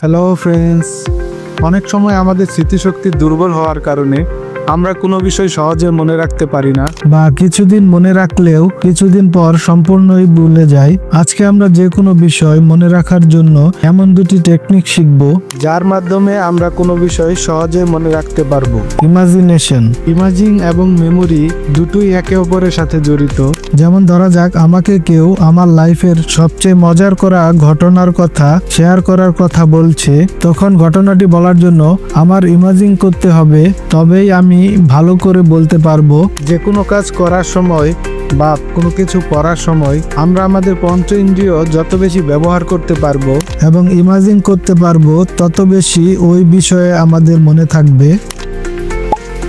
Hello friends, অনেক সময় আমাদের স্মৃতিশক্তি দুর্বল হওয়ার কারণে আমরা কোনো বিষয় সহজে মনে রাখতে পারি না, বা কিছুদিন মনে রাখলেও কিছুদিন পর সম্পূর্ণই ভুলে যাই। আজকে আমরা যে কোনো বিষয় মনে রাখার জন্য এমন দুটি টেকনিক শিখব যার মাধ্যমে আমরা কোনো বিষয় সহজে মনে রাখতে পারবো। ইমাজিনেশন। ইমাজিং এবং মেমোরি দুটোই একে অপরের সাথে জড়িত। যেমন ধরা যাক, আমাকে কেউ আমার লাইফের সবচেয়ে মজার করা ঘটনার কথা শেয়ার করার কথা বলছে, তখন ঘটনাটি বলার জন্য আমার ইমাজিং করতে হবে, তবেই আমি ভালো করে বলতে পারবো। যে কোনো কাজ করার সময় বা কোনো কিছু পড়ার সময় আমরা আমাদের পঞ্চ ইন্দ্রিয় যত বেশি ব্যবহার করতে পারবো এবং ইমাজিন করতে পারবো, তত বেশি ওই বিষয়ে আমাদের মনে থাকবে।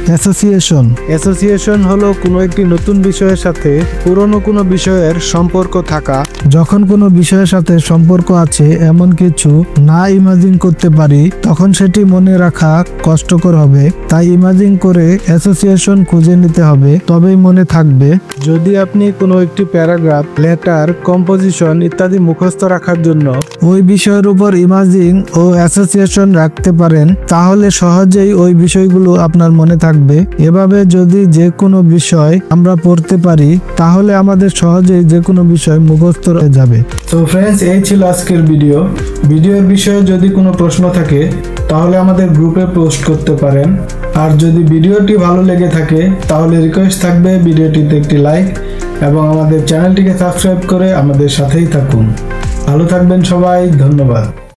অ্যাসোসিয়েশন। অ্যাসোসিয়েশন হলো কোনো একটি নতুন বিষয়ের সাথে পুরনো কোনো বিষয়ের সম্পর্ক থাকা। যখন কোনো বিষয়ের সাথে সম্পর্ক আছে এমন কিছু না ইমাজিন করতে পারি, তখন সেটি মনে রাখা কষ্টকর হবে। তাই ইমাজিন করে অ্যাসোসিয়েশন খুঁজে নিতে হবে, তবেই মনে থাকবে। যদি আপনি কোনো একটি প্যারাগ্রাফ, লেটার, কম্পোজিশন ইত্যাদি মুখস্থ রাখার জন্য ওই বিষয়ের উপর ইমাজিন ও অ্যাসোসিয়েশন রাখতে পারেন, তাহলে সহজেই ওই বিষয়গুলো আপনার মনে থাকবে। এভাবে যদি যে কোনো বিষয় আমরা পড়তে পারি, তাহলে আমাদের সহজেই যে কোনো বিষয় মুখস্থ হয়ে যাবে। তো ফ্রেন্ডস, এই ছিল আজকের ভিডিওর বিষয়ে যদি কোনো প্রশ্ন থাকে তাহলে আমাদের গ্রুপে পোস্ট করতে পারেন। আর যদি ভিডিওটি ভালো লেগে থাকে তাহলে রিকোয়েস্ট থাকবে ভিডিওটিতে একটি লাইক এবং আমাদের চ্যানেলটিকে সাবস্ক্রাইব করে আমাদের সাথেই থাকুন। ভালো থাকবেন সবাই, ধন্যবাদ।